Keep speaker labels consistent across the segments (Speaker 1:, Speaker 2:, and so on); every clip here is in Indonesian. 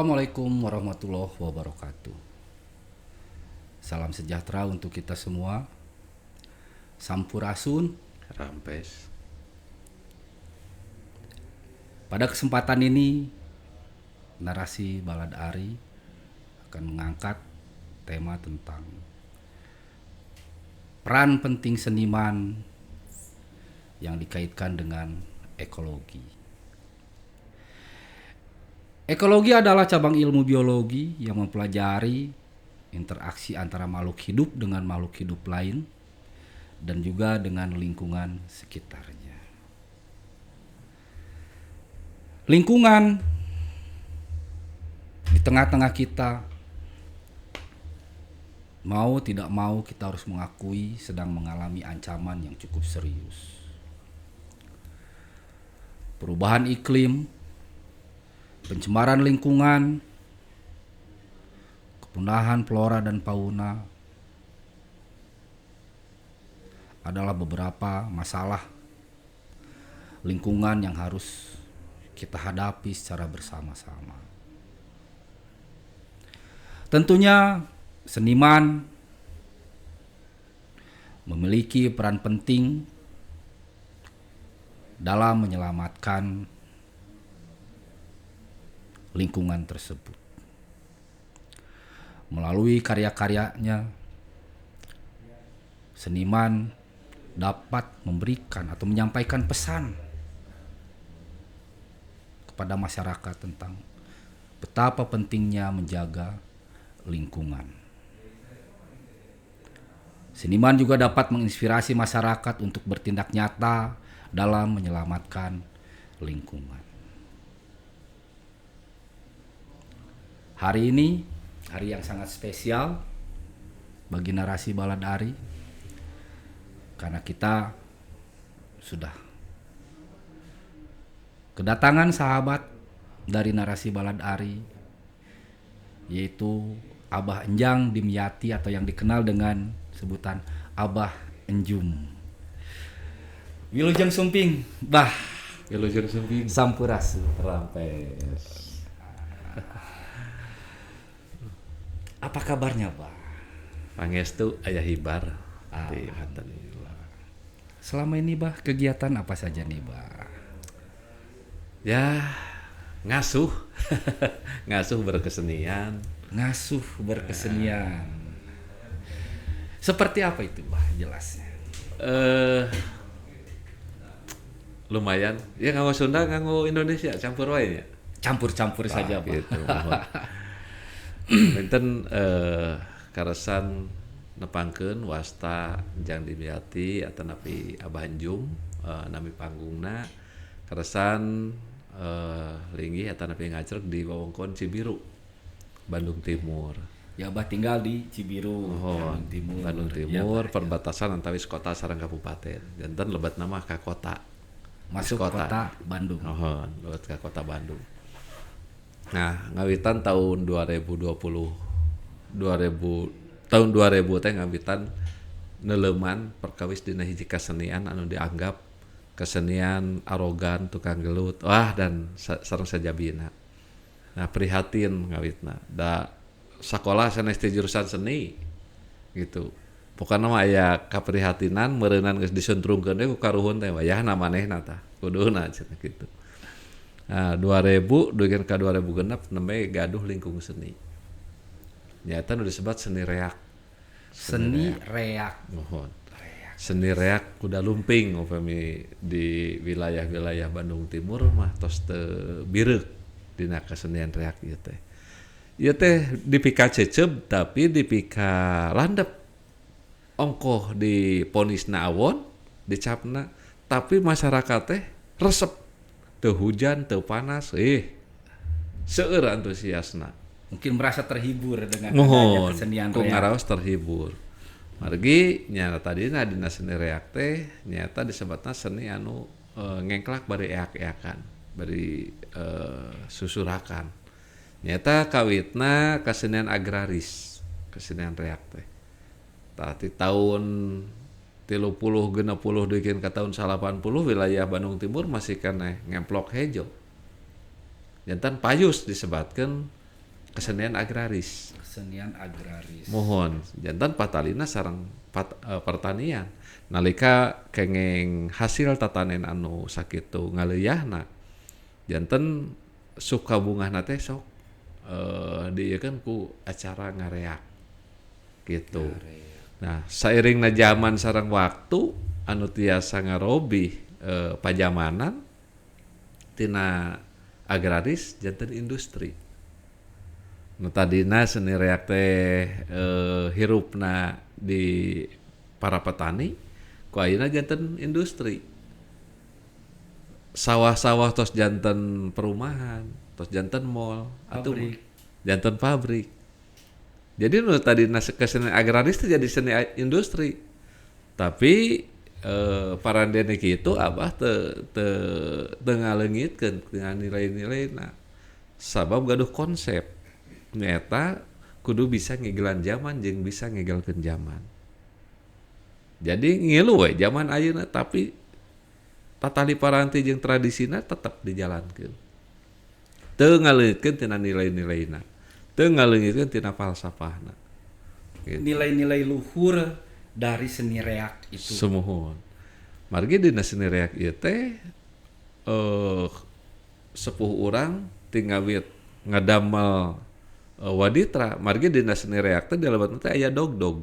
Speaker 1: Assalamualaikum warahmatullahi wabarakatuh. Salam sejahtera untuk kita semua. Sampurasun.
Speaker 2: Rampes.
Speaker 1: Pada kesempatan ini, narasi Balad Ari akan mengangkat tema tentang peran penting seniman yang dikaitkan dengan ekologi. Ekologi adalah cabang ilmu biologi yang mempelajari interaksi antara makhluk hidup dengan makhluk hidup lain dan juga dengan lingkungan sekitarnya. Lingkungan di tengah-tengah kita, mau tidak mau kita harus mengakui sedang mengalami ancaman yang cukup serius. Perubahan iklim, pencemaran lingkungan, kepunahan flora dan fauna adalah beberapa masalah lingkungan yang harus kita hadapi secara bersama-sama. Tentunya seniman memiliki peran penting dalam menyelamatkan lingkungan tersebut. Melalui karya-karyanya, seniman dapat memberikan atau menyampaikan pesan kepada masyarakat tentang betapa pentingnya menjaga lingkungan. Seniman juga dapat menginspirasi masyarakat untuk bertindak nyata dalam menyelamatkan lingkungan. Hari ini, hari yang sangat spesial bagi narasi Balad Ari, karena kita sudah kedatangan sahabat dari narasi Balad Ari, yaitu Abah Enjang Dimyati atau yang dikenal dengan sebutan Abah Enjum. Wilujeng Sumping, Bah.
Speaker 2: Wilujeng Sumping.
Speaker 1: Sampurasun.
Speaker 2: Rampes.
Speaker 1: Apa kabarnya, Bah?
Speaker 2: Pangestu aya hibar.
Speaker 1: Selama ini, Bah, kegiatan apa saja nih, Bah?
Speaker 2: Ya, ngasuh. Ngasuh berkesenian.
Speaker 1: Ngasuh berkesenian. Seperti apa itu, Bah, jelasnya?
Speaker 2: Lumayan. Ya nganggo Sunda, nganggo Indonesia, campur wae ya.
Speaker 1: Campur-campur saja, Bah.
Speaker 2: Gitu. Benten karesan nepangkeun wasta Enjang Dimyati atau napi Abah Enjum, nami panggungna karesan linggih atau napi ngajreg di wewengkon Cibiru, Bandung Timur.
Speaker 1: Ya, Bah tinggal di Cibiru,
Speaker 2: Bandung Timur, ya, perbatasan antawis kota sareng kabupaten. Janten lebat nama ka kota.
Speaker 1: Masuk kota Bandung.
Speaker 2: Lebat ka kota Bandung. Nah, ngawitan tahun 2020 tahun 2000 teh ngawitan neuleman perkawis dina hiji kasenian anu dianggap kesenian arogan, tukang gelut, dan sareng sajabina. Nah, prihatin ngawitna. Da sakola sanes ti jurusan seni gitu. Pokona mah aya kaprihatinan meureunnan geus disuntrungkeun teh ku karuhun teh wayahna manehna tah. Kuduna cenah kitu. Nah, 2000 dugian ka 2006 nembe gaduh lingkung seni. Nyata nu disebut seni reak.
Speaker 1: Seni reak.
Speaker 2: Seni reak kuda lumping upami di wilayah-wilayah Bandung Timur mah tos teu bireuk dina kesenian reak ieu teh. Ieu teh dipika cecep tapi dipika landep. Ongkoh di ponisna awon, dicapna, tapi masyarakat teh resep. Teu hujan, teu panas, seueur antusiasna.
Speaker 1: Mungkin merasa terhibur dengan adanya kesenian reak.
Speaker 2: Ngaraos terhibur. Margi nya tadina dina seni reak teh nyata disebutna seni anu ngengklak bari eak-eakan, bari susurakan. Nyata kawitna kesenian agraris, kesenian reak teh. Tah ti tahun 30 60 deukeun ka tahun 80 wilayah Bandung Timur masih keneh ngemplok hejo. Jantan payus disebatkeun kesenian agraris.
Speaker 1: Kesenian agraris.
Speaker 2: Mohon jantan patalina sareng pertanian nalika kenging hasil tatanen anu sakitu ngaleuyahna janten suka bungahna teh sok dieukeun ku acara ngareak gitu. Nah sairingna zaman sareng waktu anu tiasa ngarobih pajamanan tina agraris janten industri. Nu tadina seni reak teh hirupna di para petani, ku ayeuna janten industri. Sawah-sawah tos janten perumahan, tos janten mall, atuh janten pabrik. Jadi nu tadina kesenian agraris teh jadi seni industri. Tapi parandene kitu abah teu ngaleungitkeun dengan nilai-nilaina. Sabab gaduh konsep. Nyata kudu bisa ngegelan zaman jeung bisa ngegelkeun zaman. Jadi ngilu we zaman ayeuna tapi tatali paranti jeung tradisina tetep dijalankeun. Teu ngaleungitkeun tina nilai-nilaina. Teu ngaleungitkeun tina falsafahna. Gitu.
Speaker 1: Nilai-nilai luhur dari seni reak itu.
Speaker 2: Semuhun. Margi dina seni reak ieu teh sepuh urang tingawit ngadamel waditra margi dina seni reak teh dalebetna teh aya dog-dog.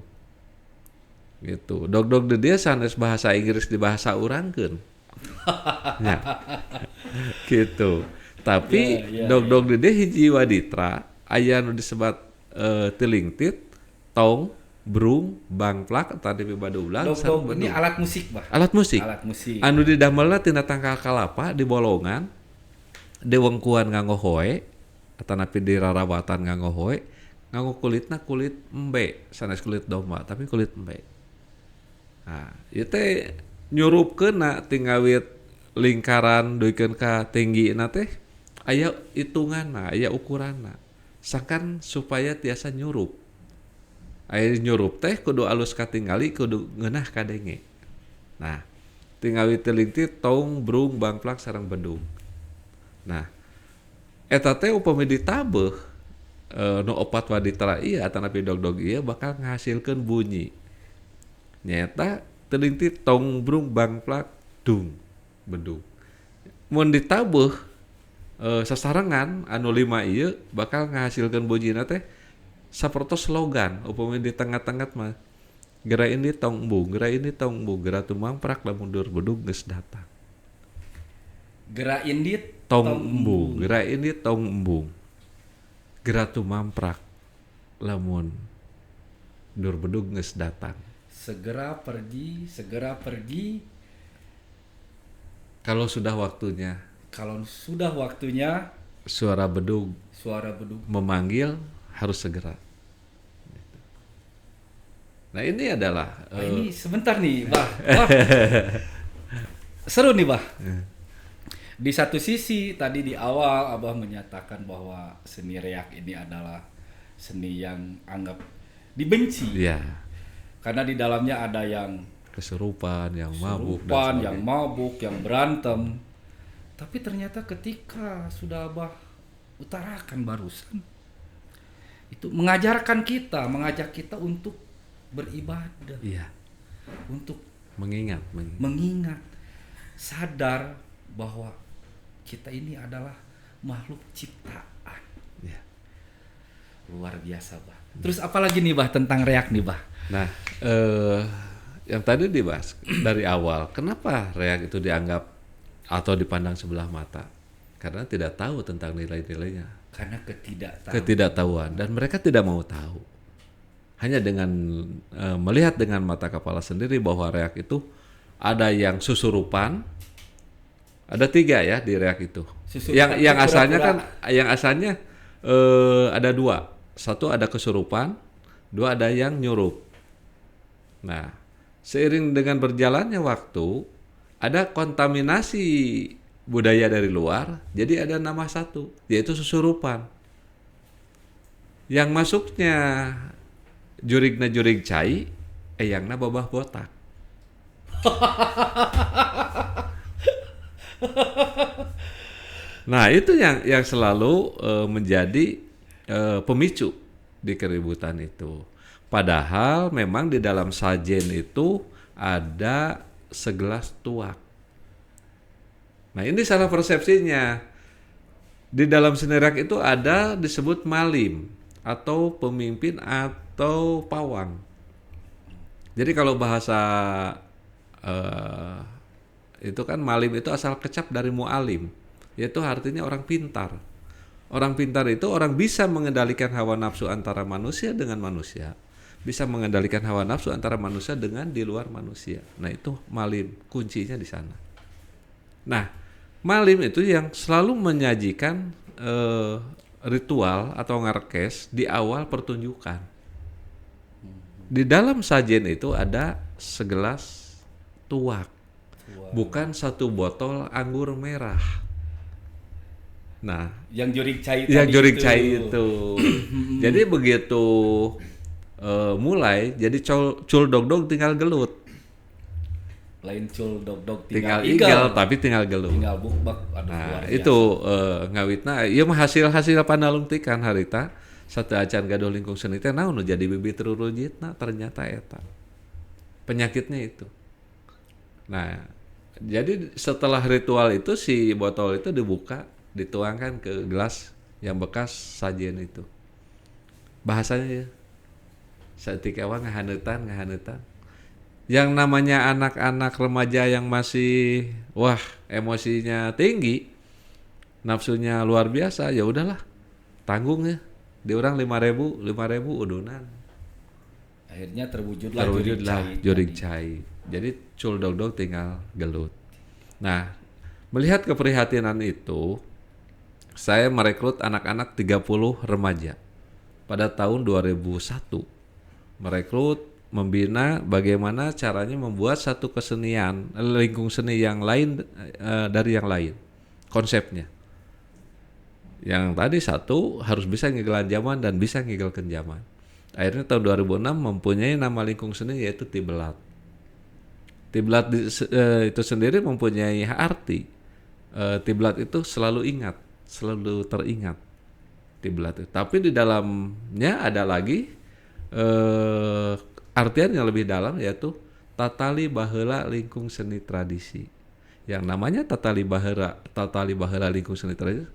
Speaker 2: Gitu. Dog-dog di dia sanes bahasa Inggris di bahasa urangkeun. Ya. Gitu. Tapi dog-dog di dia hiji waditra aya nu disebat tilingtit, tong, brung, bangplak tadi badulang
Speaker 1: dog-dog ini alat musik, Bah.
Speaker 2: Alat musik.
Speaker 1: Alat musik.
Speaker 2: Anu didamelna tina tangkal kalapa di bolongan, di wengkuan nganggo hoe atanapi di rarawatan nganggo hoe, nganggo kulitna kulit embe, sanes kulit domba tapi kulit embe. Nah, ieu teh nyurupkeunna tingawit lingkaran duikeun ka tinggina teh aya hitunganna, aya ukuranna. Sangkan supaya tiasa nyurup. Aya nyurup teh kudu alus katingali, kudu ngeunah ka denge. Nah, tingawit tilingtit, tong, brung, bangplak sareng bedug. Nah, eta teh upami ditabeuh nu opat waditra ieu atanapi dog-dog ieu bakal ngahasilkeun bunyi. Nyaeta tilingtit, tong, brung, bangplak, dung, bedug. Mun ditabuh sasarengan anu 5 ieu bakal ngahasilkeun bunjina teh sapertos slogan upami di tengah-tengah mah gera ini tong embung, gera ini tong embung, gera tumangprak lamun dur bedug geus datang.
Speaker 1: Gera indit
Speaker 2: Tong embung, gera ini tong embung. Gera tumamprak lamun dur bedug geus datang.
Speaker 1: Segera pergi.
Speaker 2: Kalau sudah waktunya.
Speaker 1: Kalau sudah waktunya
Speaker 2: Suara bedug memanggil harus segera. Nah ini adalah
Speaker 1: ini sebentar nih, Bah. Seru nih, Bah. Di satu sisi tadi di awal Abah menyatakan bahwa seni reak ini adalah seni yang anggap dibenci.
Speaker 2: Iya.
Speaker 1: Karena di dalamnya ada yang
Speaker 2: kesurupan, yang mabuk,
Speaker 1: yang mabuk, yang berantem. Tapi ternyata ketika sudah Abah utarakan barusan, itu mengajak kita untuk beribadah.
Speaker 2: Iya.
Speaker 1: Untuk
Speaker 2: mengingat,
Speaker 1: sadar bahwa kita ini adalah makhluk ciptaan.
Speaker 2: Ya.
Speaker 1: Luar biasa, Bah. Terus apalagi nih, Bah, tentang reak nih, Bah?
Speaker 2: Nah, yang tadi dibahas dari awal, kenapa reak itu dianggap atau dipandang sebelah mata? Karena tidak tahu tentang nilai-nilainya.
Speaker 1: Karena
Speaker 2: ketidaktahuan dan mereka tidak mau tahu. Hanya dengan melihat dengan mata kepala sendiri bahwa reak itu ada yang susurupan. Ada 3 ya di reak itu. Yang asalnya kan, ada 2. 1 ada kesurupan, 2 ada yang nyurup. Nah, seiring dengan berjalannya waktu, ada kontaminasi budaya dari luar, jadi ada nama 1, yaitu susurupan. Yang masuknya jurigna jurig cai, eyangna babah botak. Nah itu yang selalu menjadi pemicu di keributan itu. Padahal memang di dalam sajen itu ada segelas tuak. Nah ini salah persepsinya. Di dalam seni reak itu ada disebut malim atau pemimpin atau pawang. Jadi kalau bahasa itu kan malim itu asal kecap dari mu'alim, yaitu artinya orang pintar. Orang pintar itu orang bisa mengendalikan hawa nafsu antara manusia dengan manusia, bisa mengendalikan hawa nafsu antara manusia dengan di luar manusia. Nah itu malim, kuncinya di sana. Nah malim itu yang selalu menyajikan ritual atau ngarkes di awal pertunjukan. Di dalam sajen itu ada segelas tuak, bukan satu botol anggur merah. Nah,
Speaker 1: Yang jurik cai
Speaker 2: yang
Speaker 1: tadi
Speaker 2: jurik
Speaker 1: itu.
Speaker 2: cai itu. Jadi begitu mulai, jadi cul dog tinggal gelut,
Speaker 1: Lain cul dog
Speaker 2: tinggal igal tapi tinggal gelut.
Speaker 1: tinggal bukbak. Aduh,
Speaker 2: Nah
Speaker 1: luar
Speaker 2: itu
Speaker 1: biasa.
Speaker 2: ngawitna ieu mah hasil panalungtikan harita satu acan gaduh lingkung seni teh naon nu jadi bibit rurujitna ternyata eta penyakitnya itu. Nah jadi setelah ritual itu si botol itu dibuka, dituangkan ke gelas yang bekas sajen itu. Bahasanya ya saeutik ewa ngahaneutan. Yang namanya anak-anak remaja yang masih emosinya tinggi, nafsunya luar biasa, ya udahlah tanggung ya, di orang 5.000 udunan.
Speaker 1: Akhirnya terwujudlah
Speaker 2: Jurik cai. Jadi cul dog tinggal gelut. Nah melihat keprihatinan itu, saya merekrut anak-anak 30 remaja pada tahun 2001. Merekrut, membina bagaimana caranya membuat satu kesenian, lingkung seni yang lain dari yang lain. Konsepnya. Yang tadi satu harus bisa ngigelan zaman dan bisa ngigelkeun zaman. Akhirnya tahun 2006 mempunyai nama lingkung seni yaitu Tiblat. Tiblat itu sendiri mempunyai arti. Tiblat itu selalu ingat, selalu teringat. Tiblat itu. Tapi di dalamnya ada lagi artian yang lebih dalam yaitu tatali baheula lingkung seni tradisi. Yang namanya tatali baheula lingkung seni tradisi,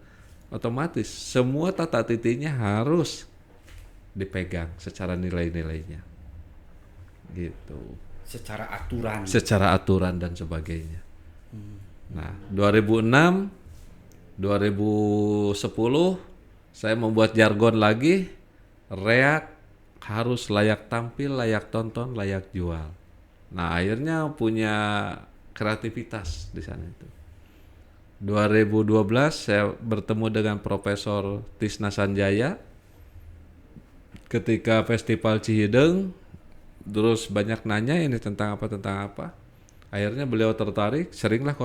Speaker 2: otomatis semua tata titinya harus dipegang secara nilai-nilainya. Gitu. Secara aturan dan sebagainya. Nah, 2006 2010 saya membuat jargon lagi, reak harus layak tampil, layak tonton, layak jual. Nah, akhirnya punya kreativitas di sana itu. 2012 saya bertemu dengan Profesor Tisna Sanjaya ketika Festival Cihideng, terus banyak nanya ini tentang apa. Akhirnya beliau tertarik, seringlah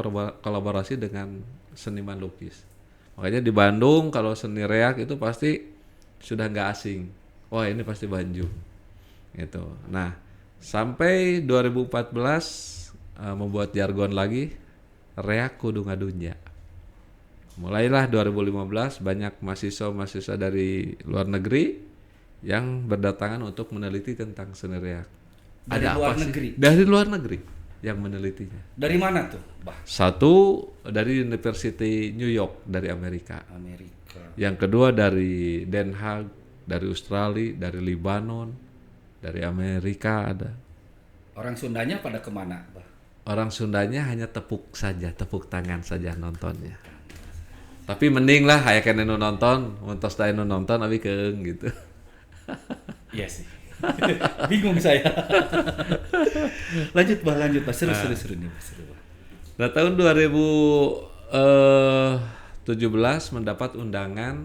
Speaker 2: kolaborasi dengan seniman lukis. Makanya di Bandung kalau seni reak itu pasti sudah nggak asing. Wah ini pasti Bandung. Gitu. Nah sampai 2014 membuat jargon lagi, reak kudu ngadunya. Mulailah 2015 banyak mahasiswa dari luar negeri yang berdatangan untuk meneliti tentang seni reak. Dari luar negeri yang menelitinya.
Speaker 1: Dari mana tuh, Bah?
Speaker 2: Satu dari University New York dari Amerika. Yang kedua dari Den Haag, dari Australia, dari Libanon, dari Amerika ada.
Speaker 1: Orang Sundanya pada kemana, Bah?
Speaker 2: Orang Sundanya hanya tepuk tangan saja nontonnya. Tapi mending lah aya kene nu nonton, muntos teh nu nonton abi keung gitu.
Speaker 1: Iya sih. Bingung saya. lanjut Bah. Seru nih, seru Bah.
Speaker 2: Nah, tahun 2017 mendapat undangan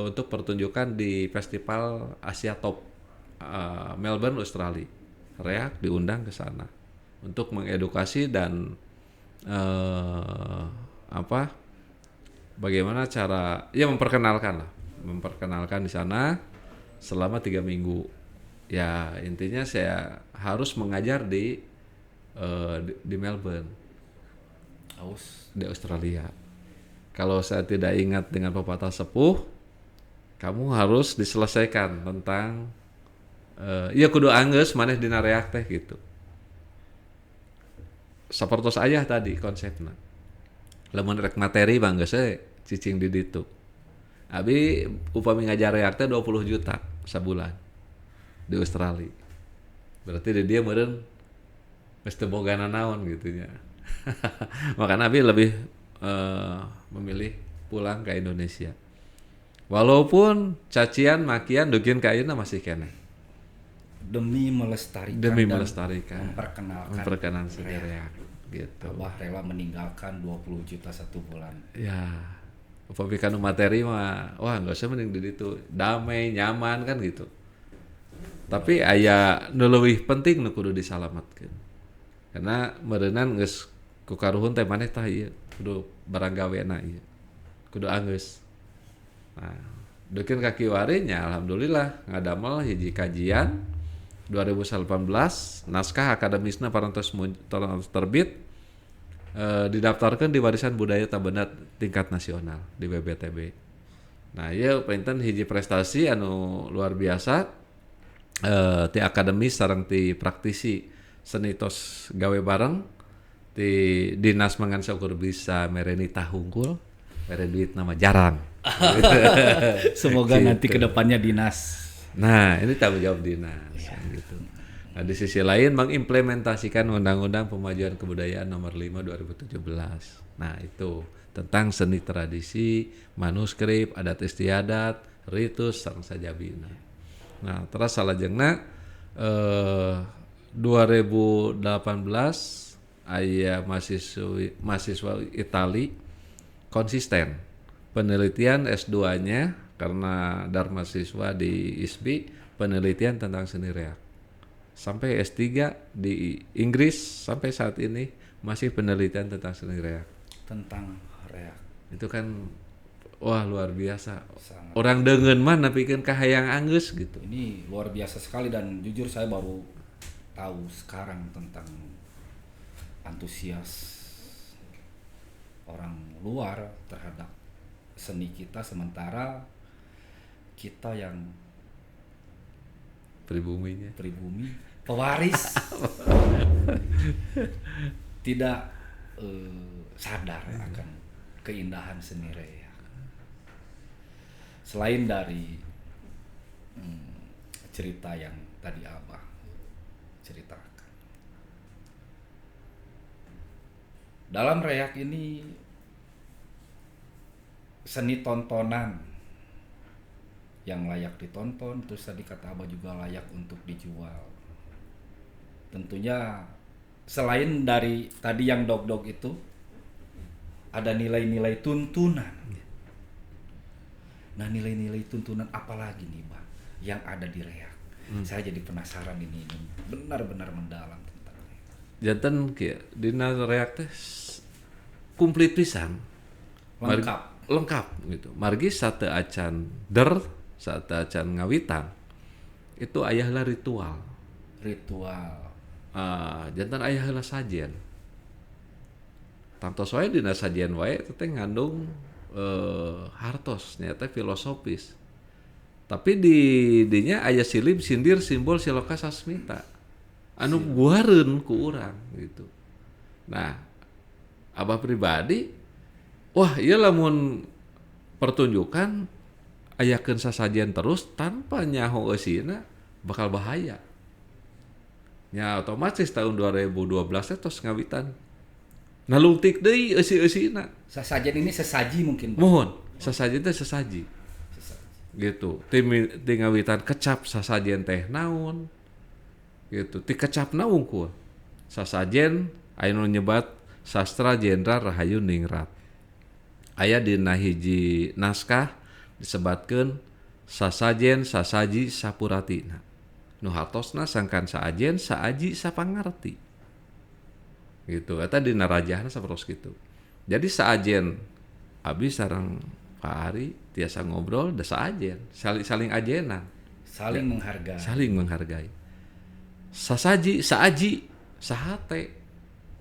Speaker 2: untuk pertunjukan di Festival Asia Top Melbourne, Australia. Reak diundang ke sana untuk mengedukasi dan bagaimana cara memperkenalkan di sana selama 3 minggu. Ya intinya saya harus mengajar di Melbourne, di Australia. Kalau saya tidak ingat dengan pepatah sepuh, kamu harus diselesaikan tentang iya kudu anggeus maneh dina reak teh gitu. Sapertos ayah tadi konsepna. Lamun rek materi bang geus cicing di ditu. Abi upami ngajar reak teh 20 juta sabulan di Australia. Berarti dia meureun geus teu bogana naon gitu nya. Makanya Abi lebih memilih pulang ke Indonesia. Walaupun cacian makian dugin ka ayeuna masih keneh.
Speaker 1: Demi melestarikan
Speaker 2: Demi
Speaker 1: dan
Speaker 2: memperkenalkan seni reak gitu.
Speaker 1: Abah rela meninggalkan 20 juta satu bulan.
Speaker 2: Ya, upami kanu materi mah wah enggak usah mending di ditu. Damai, nyaman kan gitu. Tapi aya nu leuwih penting nu kudu disalametkeun. Karena meureunnan geus ku karuhun teh maneh tah ieu kudu barang gawena ieu. Kudu anggeus. Nah, deukeun ka kiwari nya alhamdulillah ngadamel hiji kajian 2018 naskah akademisna parantos terbit didaftarkan di warisan budaya tabenda tingkat nasional di BBTB. Nah, ieu painten hiji prestasi anu luar biasa ti akademis sareng ti praktisi seni tos gawe bareng ti dinas mangan saukur bisa mere nitah hungkul mere duit nama jarang.
Speaker 1: Semoga nanti kedepannya dinas.
Speaker 2: Nah, ini tanggung jawab dinas gitu. Nah, di sisi lain mengimplementasikan Undang-Undang Pemajuan Kebudayaan Nomor 5 2017. Nah, itu tentang seni tradisi, manuskrip, adat istiadat, ritus sareng sajabina. Nah, terus salajengna 2018 aya mahasiswa Itali konsisten penelitian S2-nya karena Dharma siswa di ISBI penelitian tentang seni reak. Sampai S3 di Inggris sampai saat ini masih penelitian tentang seni reak.
Speaker 1: Tentang reak.
Speaker 2: Itu kan wah luar biasa.
Speaker 1: Sangat.
Speaker 2: Orang deungeun mah nepikeun kahayang anggeus gitu.
Speaker 1: Ini luar biasa sekali dan jujur saya baru tahu sekarang tentang antusias orang luar terhadap seni kita sementara kita yang
Speaker 2: Pribumi,
Speaker 1: pewaris tidak sadar akan keindahan seni reak. Selain dari cerita yang tadi Abah ceritakan. Dalam reak ini seni tontonan yang layak ditonton, terus tadi kata Abah juga layak untuk dijual. Tentunya selain dari tadi yang dog-dog itu ada nilai-nilai tuntunan. Nah, nilai-nilai tuntunan apalagi nih Bang yang ada di reak? Saya jadi penasaran ini benar-benar mendalam tentang reak.
Speaker 2: Janten kieu dina reak teh komplit pisan. Lengkap gitu. Margi sate acan sate acan ngawitan itu aya heula ritual. Janten aya heula sajen. Tantos wae dina sajen wae teh ngandung hartos nya teh filosofis. Tapi di dinya aya silib sindir simbol siloka sasmita. Anu guareun ku urang gitu. Nah, Abah pribadi wah ieu lamun pertunjukan ayakeun sasajen terus tanpa nyaho eusina bakal bahaya. Nya otomatis tahun 2012 teh tos ngawitan. Nalungtik deui eusi-eusina.
Speaker 1: Sasajen ini sesaji mungkin.
Speaker 2: Mohon, sasajen teh sesaji. Gitu. Ti ngawitan kecap sasajen teh naon. Gitu. Ti kecap naung ku. Sasajen aya nu nyebat Sastra Jenderal Rahayu Ningrat. Aya dina hiji naskah disebatkeun sasajen sasaji sapuratina. Nu hartosna sangkan saajen saaji sapangarti. Gitu. Eta dina rajahna sapertos kitu. Jadi saajen abi sareng Pak Ari tiasa ngobrol da saajen, saling ajenan,
Speaker 1: saling menghargai.
Speaker 2: Saling menghargai. Sasaji, saaji, sahate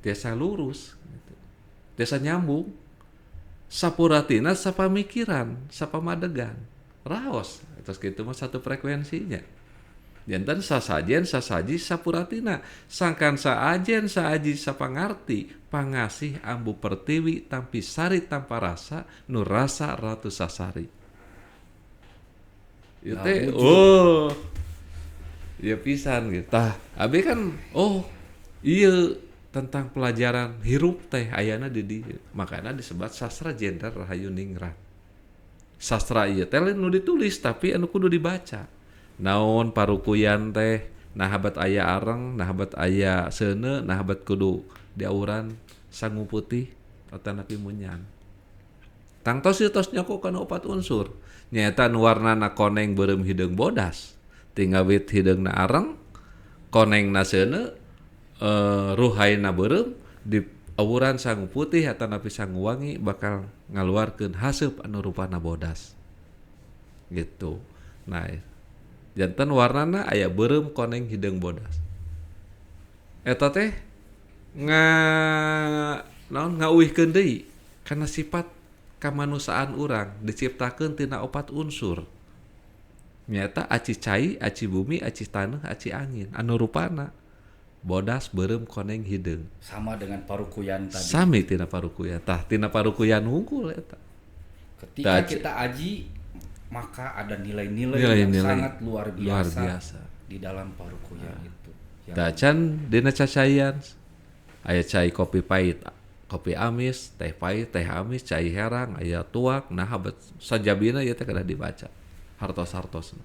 Speaker 2: tiasa lurus gitu. Tiasa nyambung. Sapuratina sapamikiran, sapamadegan. raos terus gitu mah satu frekuensinya. Janten sasajen sasaji sapuratina sangkan saajen saaji sapangarti pangasih ambu pertiwi tampi sari tanpa rasa nu rasa ratu sasari. Ieu teh oh ya pisan gitu. Tah abi kan ieu tentang pelajaran hirup teh ayana di dieu. Makana disebut sastra Jenderal Rahayu Ningrat. Sastra ieu teh nu ditulis tapi anu kudu dibaca. Naon parukuyan teh nahabat aya areng nahabat aya seuneu nahabat kudu diauran sangu putih atanapi munyan tangtos ieu tos nyoko kana 4 unsur nyaeta nu warnana koneng beureum hideung bodas tingawit hideungna areng konengna seuneu ruhaina beureum di auran sangu putih atanapi sangu wangi bakal ngaluarkeun haseup anu rupana bodas gitu. Nah janten warnana aya beureum koneng hideung bodas. Eta teh ngauwihkeun deui kana sifat kamanusaan urang diciptakeun tina 4 unsur. Nyaeta aci cai, aci bumi, aci taneuh, aci angin. Anu rupana bodas beureum koneng hideung.
Speaker 1: Sama dengan parukuyan tadi.
Speaker 2: Sami tina parukuyan. Tah tina parukuyan hungkul eta.
Speaker 1: Ketika kita aji maka ada nilai-nilai yang sangat luar biasa di dalam parukuyan itu.
Speaker 2: Dacan dina cacayan aya cai kopi pahit, kopi amis, teh pahit, teh amis, cai herang, aya tuak, nah habat sajabina ieu teh kada dibaca. Hartos-hartosna.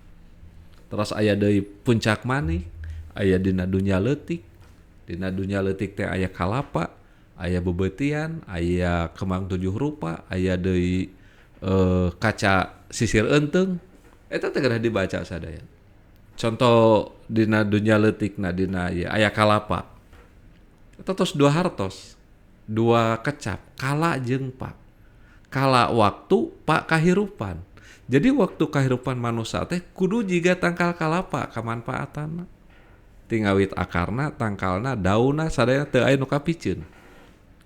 Speaker 2: Terus aya deui puncak manik, aya dina dunya leutik. Dina dunya leutik teh aya kalapa, aya bebeutian, aya kembang 7 rupa, aya deui kaca sisir enteung eta teh kada dibaca sadaya. Contoh dina dunya leutikna dina aya kalapa. Eta tos 2 hartos, 2 kecap, kala jeung pak. Kala waktu, pak kahirupan. Jadi waktu kahirupan manusia teh kudu jiga tangkal kalapa kamanfaatanna. Tingawit akarna, tangkalna, daunna sadaya teu aya nu kapicieun.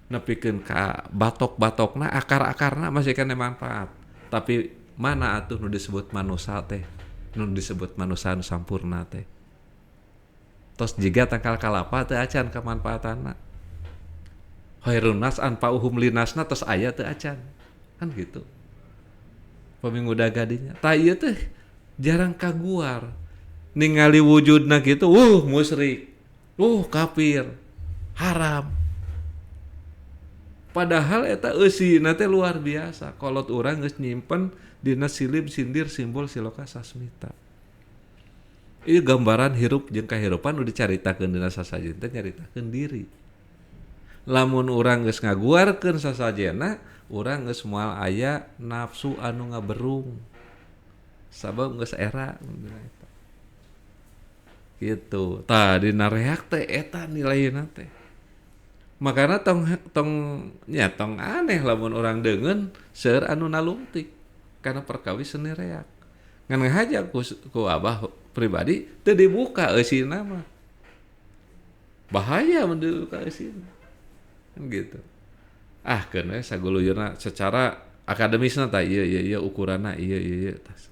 Speaker 2: Nepikeun ka batok-batokna, akar-akarna masih kana manfaat. Tapi mana atuh nu disebut manusia teh? Nu disebut manusia nu sampurna teh. Tos jiga tangkal kalapa teu acan kamanfaatanna. Khairun nas anfa'uhum linasna tos aya teu acan. Kan gitu. Paminggu dagadinya. Tah ieu teh jarang kaguar. Ningali wujudna kitu, musyrik. Kafir. Haram. Padahal eta eusina teh luar biasa. Kolot urang geus nyimpen dina silib sindir simbol siloka sasmita. Ieu gambaran hirup jeung kahirupan nu dicaritakeun dina sasajen teh nyaritakeun diri. Lamun urang geus ngaguarkeun sasajena, urang geus moal aya nafsu anu ngaberung. Sabab geus era eta. Gitu. Tah dina reak teh eta nilaina teh. Makana tong aneh lamun orang deungeun seueur anu nalungtik kana perkawis seni reak. Ngan ngahaja ku abah pribadi teu dibuka eusina mah. Bahaya mun dibuka eusina. Kan gitu. Keun we saguluyurna secara akademisna tah ieu ukuranna ieu tas.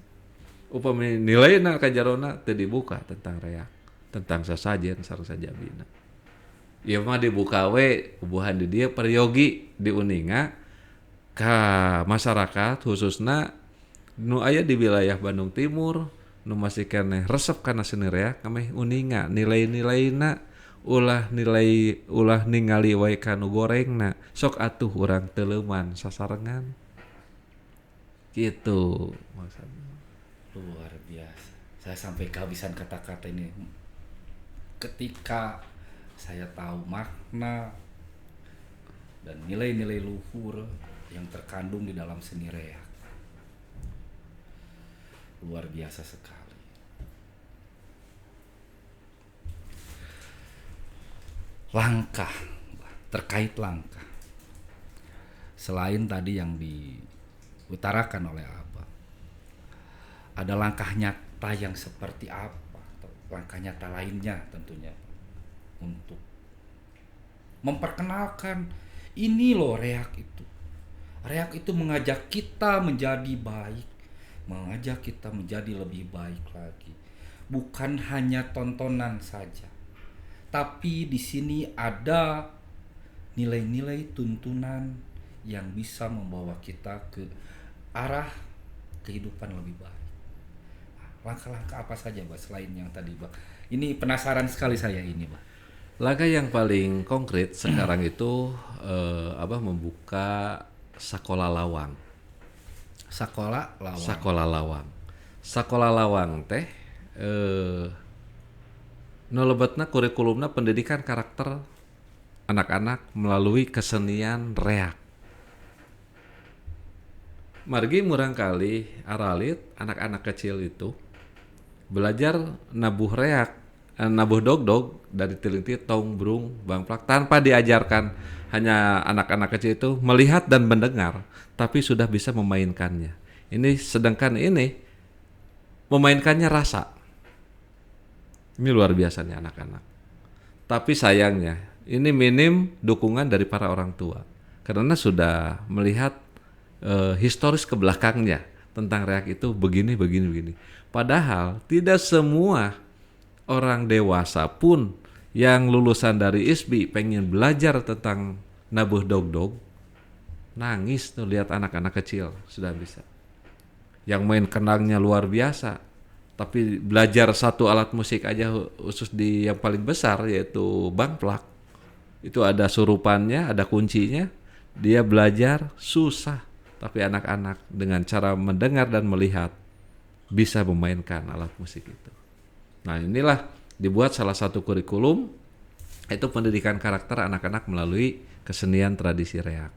Speaker 2: Upami nilaina ka jarona teu dibuka tentang reak, tentang sasajen sareng sajabina. Ieu mah dibuka we ubuhan di dieu peryogi di uninga ka masyarakat khususna nu aya di wilayah Bandung Timur nu masih keneh resep kana seni reak kameh uninga nilai-nilaina ulah ningali wae kanu gorengna sok atuh urang teuleuman sasarengan gitu maksudnya.
Speaker 1: Luar biasa. Saya sampai kehabisan kata-kata ini ketika saya tahu makna dan nilai-nilai luhur yang terkandung di dalam seni reak. Luar biasa sekali. Langkah, terkait langkah. Selain tadi yang diutarakan oleh Abah, ada langkah nyata yang seperti apa? Langkah nyata lainnya tentunya untuk memperkenalkan ini loh reak itu. Reak itu mengajak kita menjadi baik, mengajak kita menjadi lebih baik lagi. Bukan hanya tontonan saja, tapi di sini ada nilai-nilai tuntunan yang bisa membawa kita ke arah kehidupan lebih baik. Langkah-langkah apa saja, Pak, selain yang tadi, Pak? Ini penasaran sekali saya ini, Pak.
Speaker 2: Langkah yang paling konkret sekarang itu membuka sekolah lawang.
Speaker 1: Sekolah lawang.
Speaker 2: Sekolah lawang. Sekolah lawang teh lebetna kurikulumna pendidikan karakter anak-anak melalui kesenian reak. Margi murang kali aralit anak-anak kecil itu belajar nabuh reak, nabuh dog-dog dari tiling tong brung bangplak tanpa diajarkan. Hanya anak-anak kecil itu melihat dan mendengar, tapi sudah bisa memainkannya. Ini sedangkan ini memainkannya rasa. Ini luar biasa nih anak-anak. Tapi sayangnya ini minim dukungan dari para orang tua karena sudah melihat historis ke belakangnya tentang reak itu begini. Padahal tidak semua orang dewasa pun yang lulusan dari ISBI pengen belajar tentang nabuh dog-dog, nangis tuh lihat anak-anak kecil sudah bisa. Yang main kendangnya luar biasa, tapi belajar satu alat musik aja khusus di yang paling besar yaitu bangplak. Itu ada surupannya, ada kuncinya, dia belajar susah. Tapi anak-anak dengan cara mendengar dan melihat bisa memainkan alat musik itu. Nah inilah dibuat salah satu kurikulum, itu pendidikan karakter anak-anak melalui kesenian tradisi reak.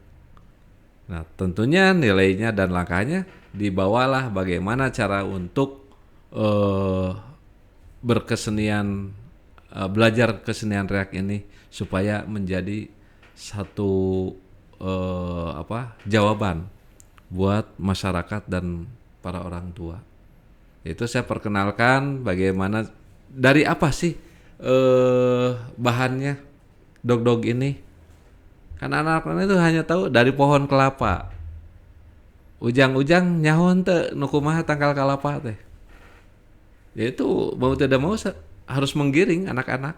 Speaker 2: Nah tentunya nilainya dan langkahnya dibawalah bagaimana cara untuk berkesenian, belajar kesenian reak ini supaya menjadi satu jawaban buat masyarakat dan para orang tua. Itu saya perkenalkan bagaimana dari apa sih bahannya dog-dog ini. Kan anak-anak itu hanya tahu dari pohon kelapa. Ujang-ujang nyahon teh nu kumaha tangkal kelapa teh. Yaitu mau tidak mau harus menggiring anak-anak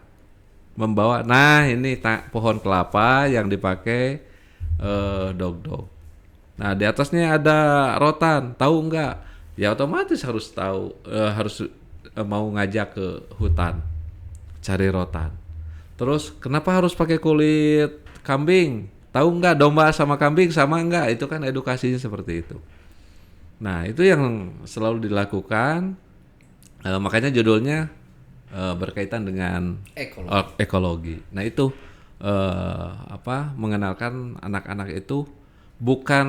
Speaker 2: membawa. Nah ini pohon kelapa yang dipakai dog-dog. Nah di atasnya ada rotan, tahu nggak? Ya otomatis harus tahu, harus mau ngajak ke hutan cari rotan. Terus kenapa harus pakai kulit kambing? Tahu nggak domba sama kambing sama nggak? Itu kan edukasinya seperti itu. Nah itu yang selalu dilakukan. Makanya judulnya berkaitan dengan ekologi. Nah itu mengenalkan anak-anak itu bukan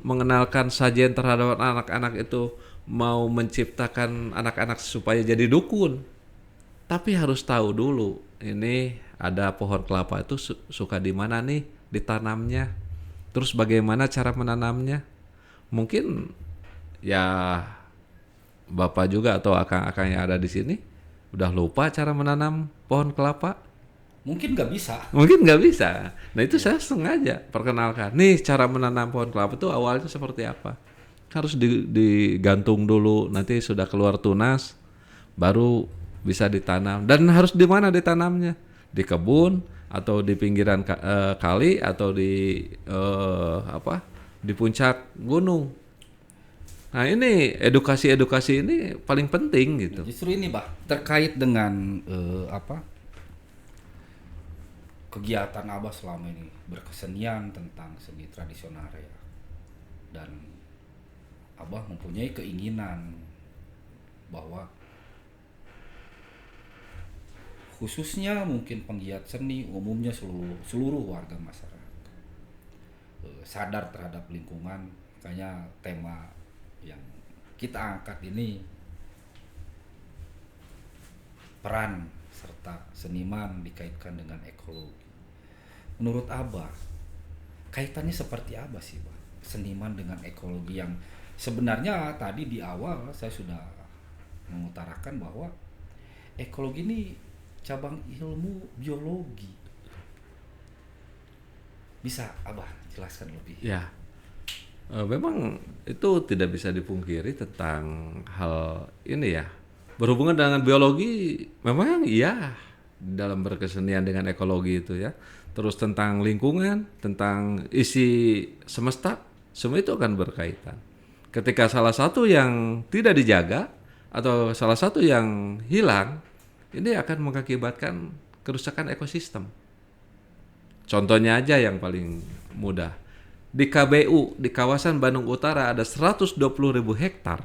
Speaker 2: mengenalkan sajian terhadap anak-anak itu mau menciptakan anak-anak supaya jadi dukun, tapi harus tahu dulu ini ada pohon kelapa itu suka di mana nih ditanamnya, terus bagaimana cara menanamnya. Mungkin ya bapak juga atau akang-akang yang ada di sini udah lupa cara menanam pohon kelapa.
Speaker 1: Mungkin nggak bisa.
Speaker 2: Nah itu saya sengaja perkenalkan. Nih cara menanam pohon kelapa itu awalnya seperti apa. Harus digantung dulu. Nanti sudah keluar tunas, baru bisa ditanam. Dan harus di mana ditanamnya? Di kebun atau di pinggiran kali atau di puncak gunung. Nah ini edukasi ini paling penting gitu.
Speaker 1: Justru ini Pak terkait dengan kegiatan Abah selama ini berkesenian tentang seni tradisional ya, dan Abah mempunyai keinginan bahwa khususnya mungkin penggiat seni umumnya seluruh warga masyarakat sadar terhadap lingkungan. Makanya tema yang kita angkat ini peran serta seniman dikaitkan dengan ekologi. Menurut Abah, kaitannya seperti apa sih, Pak? Seniman dengan ekologi yang sebenarnya tadi di awal saya sudah mengutarakan bahwa ekologi ini cabang ilmu biologi. Bisa Abah jelaskan lebih?
Speaker 2: Ya. Memang itu tidak bisa dipungkiri tentang hal ini ya. Berhubungan dengan biologi, memang iya dalam berkesenian dengan ekologi itu ya. Terus tentang lingkungan, tentang isi semesta, semua itu akan berkaitan. Ketika salah satu yang tidak dijaga atau salah satu yang hilang, ini akan mengakibatkan kerusakan ekosistem. Contohnya aja yang paling mudah. Di KBU, di kawasan Bandung Utara ada 120.000 hektar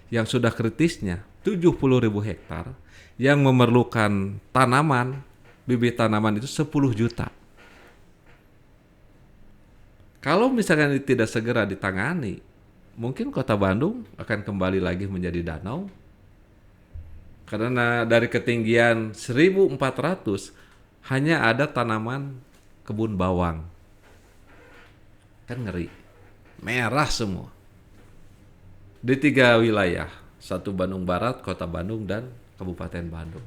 Speaker 2: yang sudah kritisnya 70.000 hektar yang memerlukan tanaman, bibit tanaman itu 10 juta. Kalau misalkan ini tidak segera ditangani, mungkin kota Bandung akan kembali lagi menjadi danau. Karena dari ketinggian 1.400 hanya ada tanaman kebun bawang. Kan ngeri, merah semua di 3 wilayah, satu Bandung Barat, Kota Bandung, dan Kabupaten Bandung.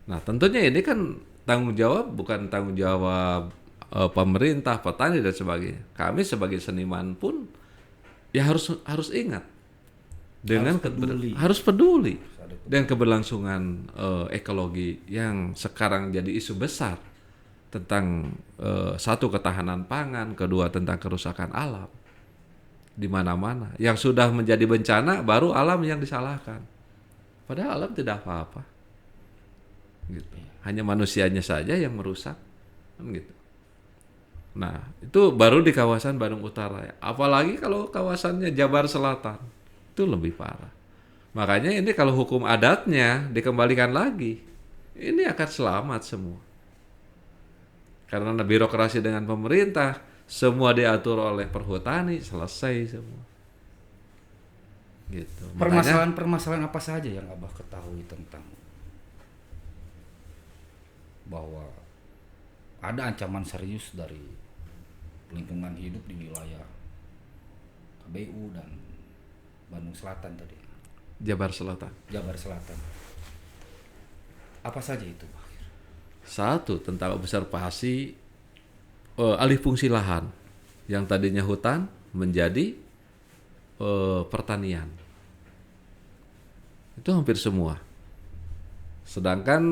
Speaker 2: Nah tentunya ini kan tanggung jawab, bukan tanggung jawab pemerintah, petani dan sebagainya. Kami sebagai seniman pun ya harus ingat dengan harus peduli dengan keberlangsungan ekologi yang sekarang jadi isu besar. Tentang satu ketahanan pangan, kedua tentang kerusakan alam di mana-mana. Yang sudah menjadi bencana baru alam yang disalahkan. Padahal alam tidak apa-apa. Gitu. Hanya manusianya saja yang merusak, kan gitu. Nah, itu baru di kawasan Bandung Utara ya. Apalagi kalau kawasannya Jabar Selatan, itu lebih parah. Makanya ini kalau hukum adatnya dikembalikan lagi, ini akan selamat semua. Karena birokrasi dengan pemerintah, semua diatur oleh perhutani, selesai semua. Gitu.
Speaker 1: Permasalahan-permasalahan apa saja yang Abah ketahui tentang bahwa ada ancaman serius dari lingkungan hidup di wilayah KBU dan Bandung Selatan tadi?
Speaker 2: Jabar Selatan.
Speaker 1: Jabar Selatan. Apa saja itu, Pak?
Speaker 2: Satu, tentang observasi alih fungsi lahan yang tadinya hutan menjadi pertanian. Itu hampir semua. Sedangkan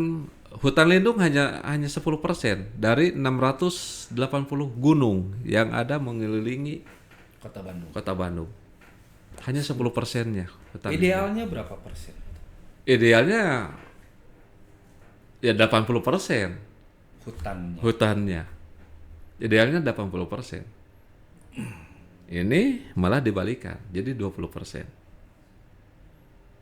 Speaker 2: hutan lindung hanya 10% dari 680 gunung yang ada mengelilingi Kota Bandung. Hanya 10%-nya hutan.
Speaker 1: Idealnya berapa persen?
Speaker 2: Idealnya ya 80% hutannya. Idealnya 80%. Ini malah dibalikan, jadi 20%.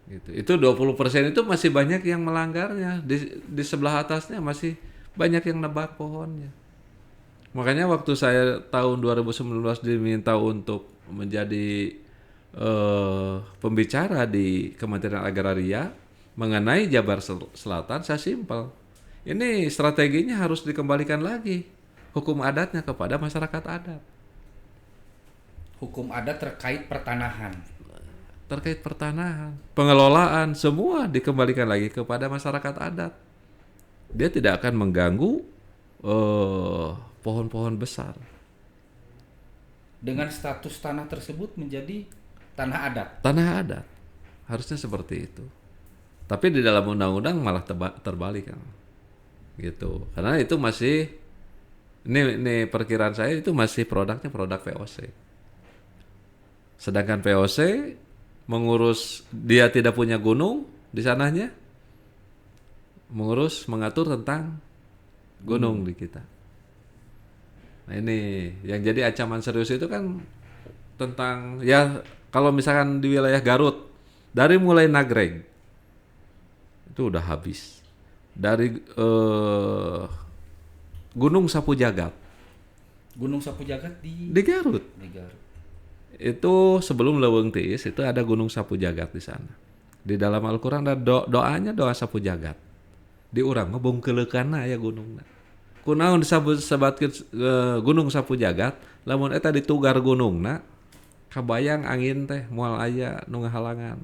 Speaker 2: Gitu. Itu 20% itu masih banyak yang melanggarnya. Di sebelah atasnya masih banyak yang nebak pohonnya. Makanya waktu saya tahun 2019 diminta untuk menjadi pembicara di Kementerian Agraria mengenai Jabar Selatan, saya simpel. Ini strateginya harus dikembalikan lagi hukum adatnya kepada masyarakat adat.
Speaker 1: Hukum adat terkait pertanahan.
Speaker 2: Terkait pertanahan, pengelolaan, semua dikembalikan lagi kepada masyarakat adat. Dia tidak akan mengganggu pohon-pohon besar.
Speaker 1: Dengan status tanah tersebut menjadi tanah adat.
Speaker 2: Tanah adat. Harusnya seperti itu. Tapi di dalam undang-undang malah terbalik kan. Gitu. Karena itu masih ini perkiraan saya itu masih produknya produk VOC. Sedangkan VOC mengurus, dia tidak punya gunung di sananya, mengatur tentang gunung di kita. Nah ini yang jadi ancaman serius itu kan tentang ya kalau misalkan di wilayah Garut dari mulai Nagreg itu udah habis. Dari Gunung Sapu Jagat.
Speaker 1: Gunung Sapu Jagat di
Speaker 2: Garut.
Speaker 1: Di Garut.
Speaker 2: Itu sebelum Leuweung Tiis itu ada Gunung Sapu Jagat di sana. Di dalam Al-Qur'an ada doanya doa Sapu Jagat. Di urang mah bongkeleukana aya gunungna. Kunaon disebatkeun Gunung Sapu Jagat, lamun eta ditugar gunungna, kabayang angin teh moal aya nu ngahalangan.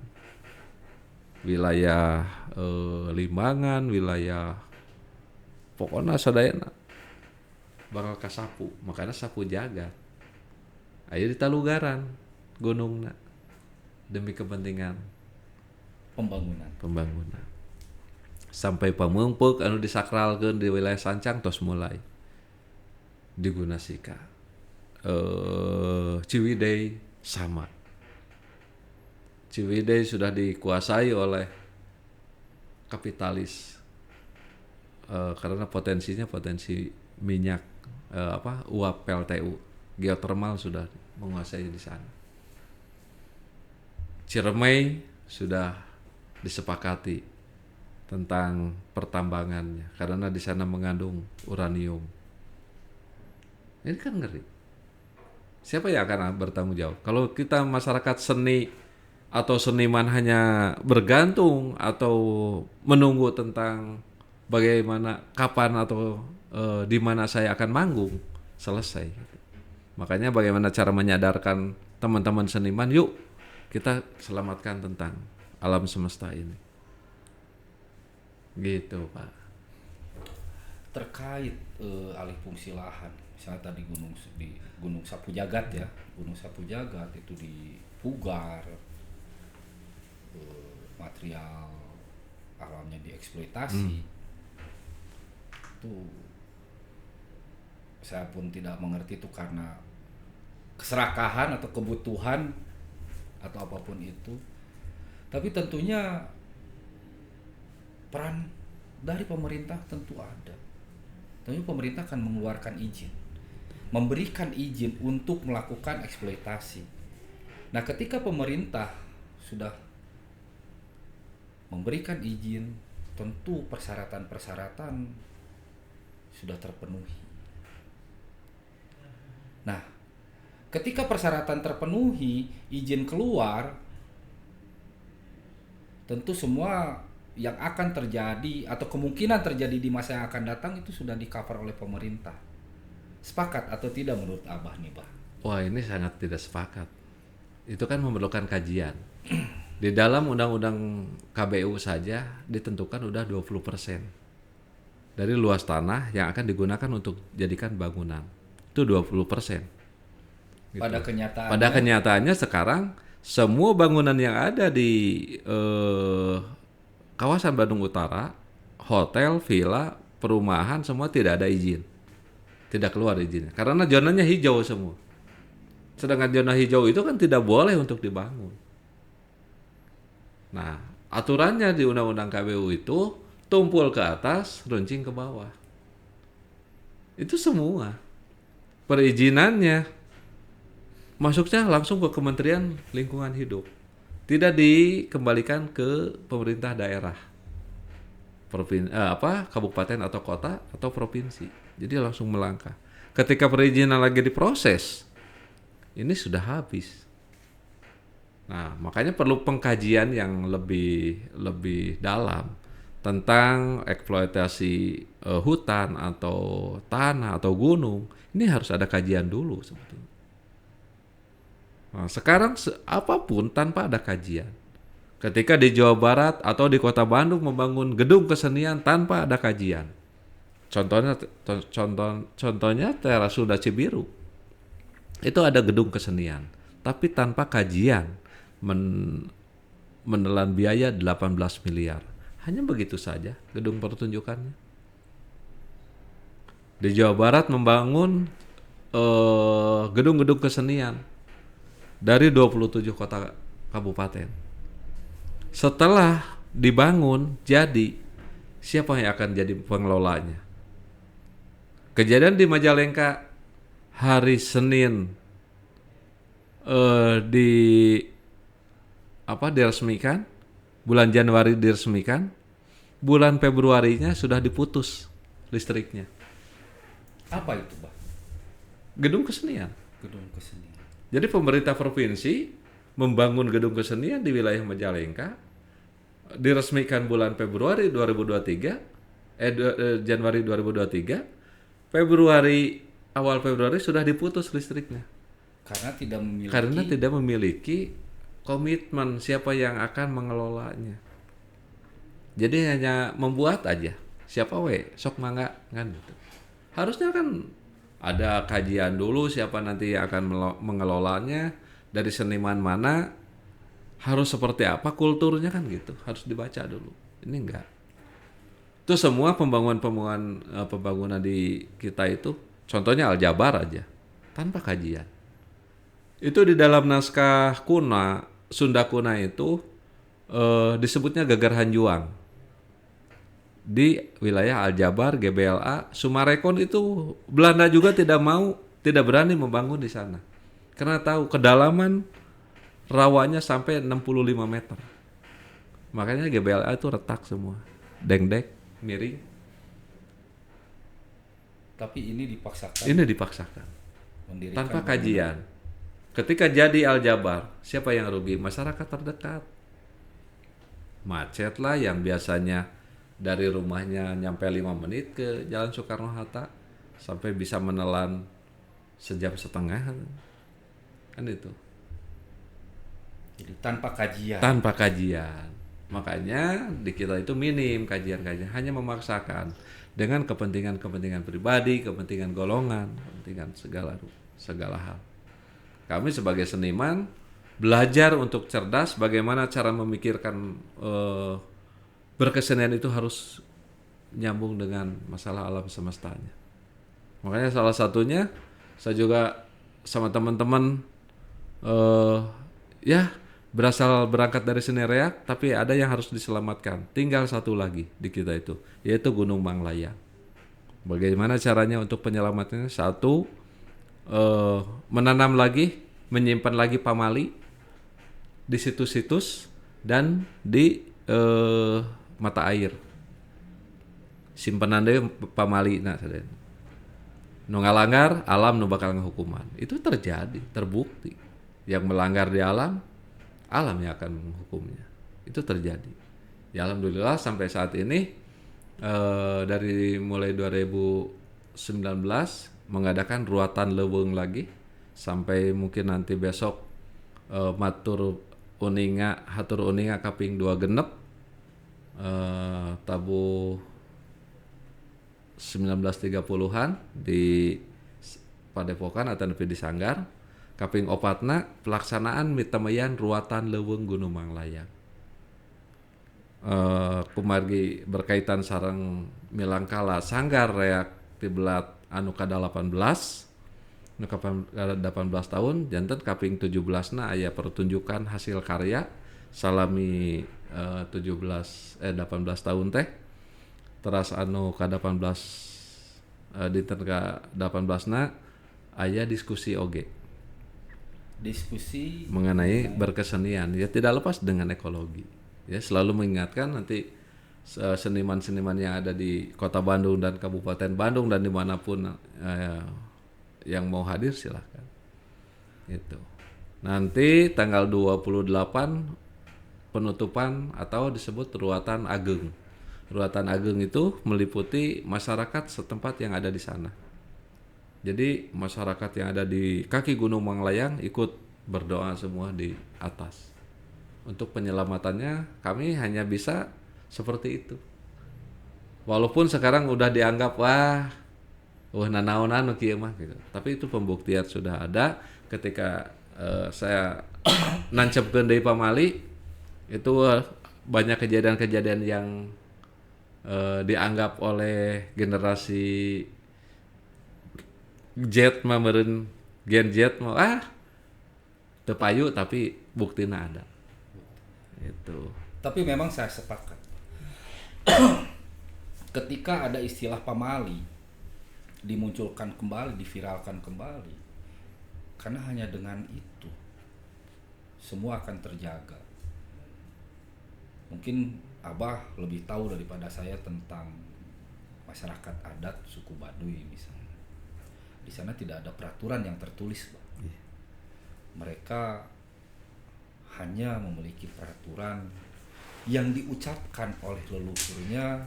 Speaker 2: Wilayah Limbangan, wilayah pokoknya sadayana bakal kasapu, makanya Sapu Jagat. Aya di Talugaran gunungna demi kepentingan pembangunan. Sampai pameungpeuk anu disakralkeun di wilayah Sancang tos mulai digunasika. Ciwidey sama. Ciwidey sudah dikuasai oleh kapitalis karena potensi minyak uap PLTU geotermal sudah menguasai di sana. Ciremai sudah disepakati tentang pertambangannya karena di sana mengandung uranium. Ini kan ngeri. Siapa yang akan bertanggung jawab? Kalau kita masyarakat seni atau seniman hanya bergantung atau menunggu tentang bagaimana, kapan atau di mana saya akan manggung, selesai. Makanya bagaimana cara menyadarkan teman-teman seniman, yuk kita selamatkan tentang alam semesta ini. Gitu Pak.
Speaker 1: Terkait alih fungsi lahan, misalnya tadi di Gunung Sapu Jagat ya, Gunung Sapu Jagat itu dipugar, material alamnya dieksploitasi. Itu saya pun tidak mengerti itu karena keserakahan atau kebutuhan atau apapun itu. Tapi tentunya peran dari pemerintah tentu ada. Tentunya pemerintah akan mengeluarkan izin, memberikan izin untuk melakukan eksploitasi. Nah, ketika pemerintah sudah memberikan izin, tentu persyaratan-persyaratan sudah terpenuhi. Nah, ketika persyaratan terpenuhi, izin keluar, tentu semua yang akan terjadi atau kemungkinan terjadi di masa yang akan datang itu sudah di-cover oleh pemerintah. Sepakat atau tidak menurut Abah nih, Bah?
Speaker 2: Wah, ini sangat tidak sepakat. Itu kan memerlukan kajian. Di dalam undang-undang KBU saja ditentukan udah 20% dari luas tanah yang akan digunakan untuk jadikan bangunan. Itu 20%. Gitu. Pada kenyataannya sekarang semua bangunan yang ada di kawasan Bandung Utara, hotel, villa, perumahan semua tidak ada izin. Tidak keluar izinnya. Karena zonanya hijau semua. Sedangkan zona hijau itu kan tidak boleh untuk dibangun. Nah, aturannya di Undang-Undang KBU itu tumpul ke atas, runcing ke bawah. Itu semua. Perizinannya masuknya langsung ke Kementerian Lingkungan Hidup. Tidak dikembalikan ke pemerintah daerah, kabupaten atau kota atau provinsi. Jadi langsung melangkah. Ketika perizinan lagi diproses, ini sudah habis. Nah, makanya perlu pengkajian yang lebih dalam tentang eksploitasi hutan atau tanah atau gunung. Ini harus ada kajian dulu sebetulnya. Nah, sekarang apapun tanpa ada kajian. Ketika di Jawa Barat atau di Kota Bandung membangun gedung kesenian tanpa ada kajian. Contohnya Teras Sunda Cibiru. Itu ada gedung kesenian, tapi tanpa kajian menelan biaya 18 miliar. Hanya begitu saja gedung pertunjukannya. Di Jawa Barat membangun gedung-gedung kesenian dari 27 kota kabupaten. Setelah dibangun jadi, siapa yang akan jadi pengelolanya? Kejadian di Majalengka hari Senin diresmikan, bulan Januari diresmikan, bulan Februarinya sudah diputus listriknya.
Speaker 1: Apa itu, Bah?
Speaker 2: Gedung kesenian.
Speaker 1: Gedung kesenian.
Speaker 2: Jadi pemerintah provinsi membangun gedung kesenian di wilayah Majalengka, diresmikan bulan Februari 2023, Januari 2023, awal Februari sudah diputus listriknya. Karena tidak memiliki komitmen siapa yang akan mengelolanya. Jadi hanya membuat aja. Siapa sok mangga kan gitu. Harusnya kan Ada kajian dulu siapa nanti yang akan mengelolanya, dari seniman mana, harus seperti apa kulturnya kan gitu, harus dibaca dulu. Ini enggak. Itu semua pembangunan di kita itu, contohnya Aljabar aja, tanpa kajian. Itu di dalam naskah kuna, Sunda kuna itu disebutnya Geger Hanjuang. Di wilayah Aljabar, GBLA, Sumarekon itu Belanda juga tidak berani membangun di sana. Karena tahu kedalaman rawanya sampai 65 meter. Makanya GBLA itu retak semua. Dengdek, miring.
Speaker 1: Tapi ini dipaksakan
Speaker 2: Ini dipaksakan.
Speaker 1: mendirikan
Speaker 2: Tanpa
Speaker 1: bangunan.
Speaker 2: kajian. Ketika jadi Aljabar, siapa yang rugi? Masyarakat terdekat. Macet lah yang biasanya dari rumahnya nyampe 5 menit ke Jalan Soekarno-Hatta sampai bisa menelan sejam setengah. Kan itu.
Speaker 1: Jadi tanpa kajian.
Speaker 2: Tanpa kajian. Makanya di kita itu minim kajian-kajian, hanya memaksakan dengan kepentingan-kepentingan pribadi, kepentingan golongan, kepentingan segala hal. Kami sebagai seniman belajar untuk cerdas bagaimana cara memikirkan berkesenian itu harus nyambung dengan masalah alam semestanya. Makanya salah satunya saya juga sama teman-teman berangkat dari seni reak, tapi ada yang harus diselamatkan. Tinggal satu lagi di kita itu, yaitu Gunung Manglayang. Bagaimana caranya untuk penyelamatannya? Satu, menanam lagi, menyimpan lagi pamali di situs-situs dan di mata air. Simpanan deui pamalina saden. Nu ngalanggar alam nu bakal ngahukuman. Itu terjadi, terbukti. Yang melanggar di alam, alam yang akan menghukumnya. Itu terjadi. Ya alhamdulillah sampai saat ini dari mulai 2019 mengadakan ruatan leuweung lagi sampai mungkin nanti besok hatur uninga kaping 2 genep tabuh 1930-an di Padepokan atau nepi di Sanggar. Kaping opatna pelaksanaan mitamayan ruatan leuweung Gunung Manglayang. Kumargi berkaitan sareng milangkala Sanggar reak tibelat anu kada 18 nu 18 tahun janten kaping 17na aya pertunjukan hasil karya salami 18 tahun teh. Teras anu ka 18 dinten ka 18na aya diskusi oge.
Speaker 1: Diskusi
Speaker 2: Mengenai berkesenian, ya tidak lepas dengan ekologi. Ya selalu mengingatkan nanti seniman-seniman yang ada di Kota Bandung dan Kabupaten Bandung dan dimanapun yang mau hadir silahkan. Itu. Nanti tanggal 28 penutupan atau disebut Ruatan Ageng. Ruatan Ageng itu meliputi masyarakat setempat yang ada di sana. Jadi masyarakat yang ada di kaki Gunung Manglayang ikut berdoa semua di atas. Untuk penyelamatannya kami hanya bisa seperti itu. Walaupun sekarang udah dianggap nanaonan kieu mah gitu. Tapi itu pembuktian sudah ada ketika saya nancepkeun deui pamali itu banyak kejadian-kejadian yang dianggap oleh generasi Z mah meureun Gen Z mah teu payu tapi buktina ada. Itu.
Speaker 1: Tapi memang saya sepakat. Ketika ada istilah pamali dimunculkan kembali, diviralkan kembali, karena hanya dengan itu semua akan terjaga. Mungkin Abah lebih tahu daripada saya tentang masyarakat adat suku Baduy misalnya. Di sana tidak ada peraturan yang tertulis, Pak. Mereka hanya memiliki peraturan yang diucapkan oleh leluhurnya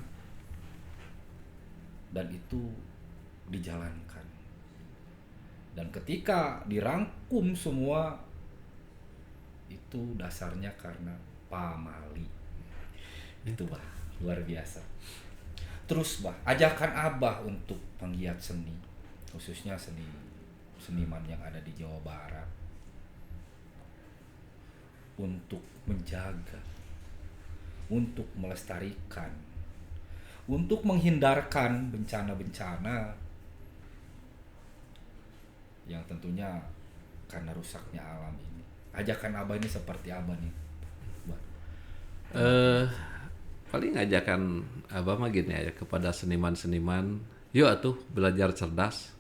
Speaker 1: dan itu dijalankan. Dan ketika dirangkum semua itu dasarnya karena pamali. Itu Bah, luar biasa. Terus Bah, ajakan Abah untuk penggiat seni khususnya seniman yang ada di Jawa Barat, untuk menjaga, untuk melestarikan, untuk menghindarkan bencana-bencana yang tentunya karena rusaknya alam ini. Ajakan Abah ini seperti apa nih, Mbak?
Speaker 2: Paling ajakan abah mah gini aja kepada seniman-seniman, yuk atuh belajar cerdas,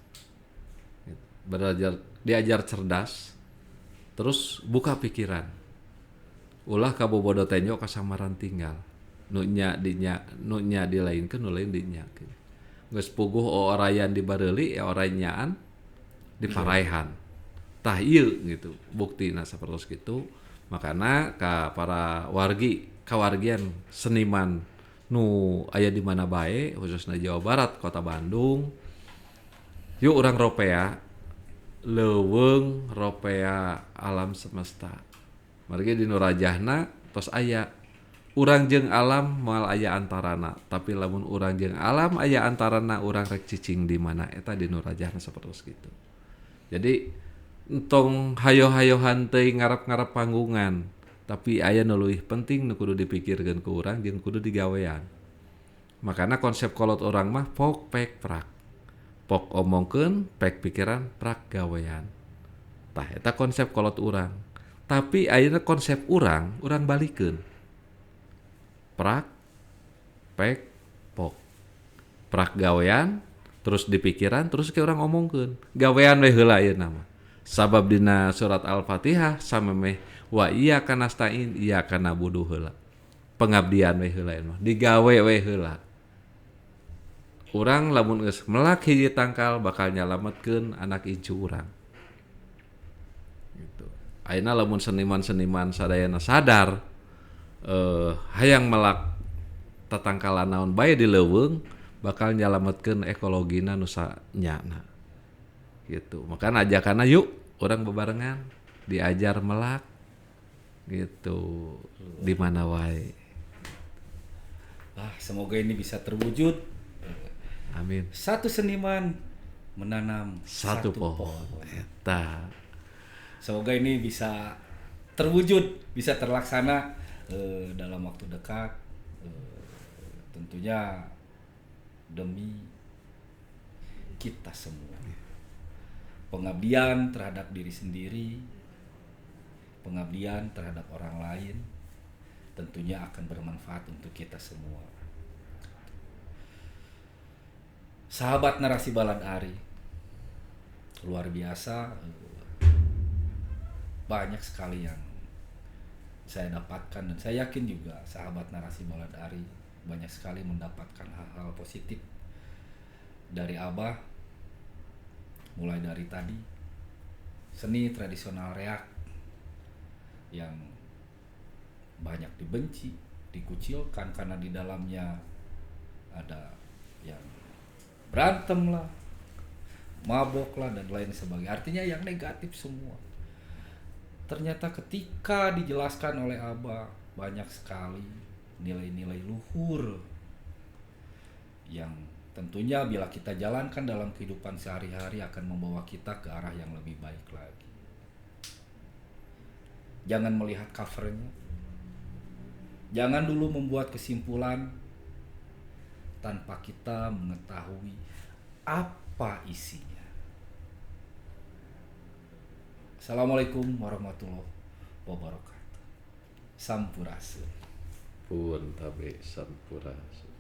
Speaker 2: diajar cerdas, terus buka pikiran, ulah kabobodo tenyo kasamaran tinggal, nunya dilainkeun nu lain dinya, geus puguh orayan di bareuli ya oranyaan di paraihan, tah ieu gitu buktina sapertos gitu. Makana ka para kawargian seniman nu aya di mana bae khususna Jawa Barat, Kota Bandung, yuk urang ropea leuweung ropea alam semesta. Margi di nu rajahna tos aya urang jeung alam moal aya antarana, tapi lamun urang jeung alam aya antarana urang rek cicing di mana eta di nu rajahna sapertos kitu. Jadi entong hayo-hayohan teuing ngarep-ngarep panggungan, tapi aya nu leuwih penting nu kudu dipikirkeun ku urang jeung kudu digawean. Makana konsep kolot urang mah pok pek prak. Pok omongkeun, pek pikiran, prak gawean. Tah eta konsep kolot urang. Tapi ayeuna konsep urang balikeun. Prak, pek, pok. Prak gawean, terus dipikiran, terus ke urang omongkeun. Gawean we heula ayeuna mah. Sabab dina surat Al-Fatihah samemeh wa iyyaka nasta'in iyyaka na'budu heula. Pengabdian we heula mah, digawe we heula. Urang lamun geus melak hiji tangkal bakal nyalametkeun anak incu urang. Gitu. Ayeuna lamun seniman-seniman sadayana sadar hayang melak tatangkalan naon bae di leuweung bakal nyalametkeun ekologina nu sanyana. Gitu. Makanya ajakanna yuk orang bebarengan diajar melak gitu di mana wae.
Speaker 1: Semoga ini bisa terwujud.
Speaker 2: Amin.
Speaker 1: Satu seniman menanam
Speaker 2: satu pohon. Eta.
Speaker 1: Semoga ini bisa terwujud, bisa terlaksana dalam waktu dekat. Tentunya demi kita semua. Pengabdian terhadap diri sendiri, pengabdian terhadap orang lain, tentunya akan bermanfaat untuk kita semua. Sahabat Narasi Balad Ari, luar biasa, banyak sekali yang saya dapatkan dan saya yakin juga sahabat Narasi Balad Ari banyak sekali mendapatkan hal-hal positif dari Abah. Mulai dari tadi seni tradisional reak yang banyak dibenci, dikucilkan karena di dalamnya ada yang berantem lah, mabok lah dan lain sebagainya. Artinya yang negatif semua. Ternyata ketika dijelaskan oleh Abah banyak sekali nilai-nilai luhur yang tentunya bila kita jalankan dalam kehidupan sehari-hari akan membawa kita ke arah yang lebih baik lagi. Jangan melihat covernya. Jangan dulu membuat kesimpulan tanpa kita mengetahui apa isinya. Assalamualaikum warahmatullahi wabarakatuh. Sampurasun.
Speaker 2: Pun tabe sampurasun.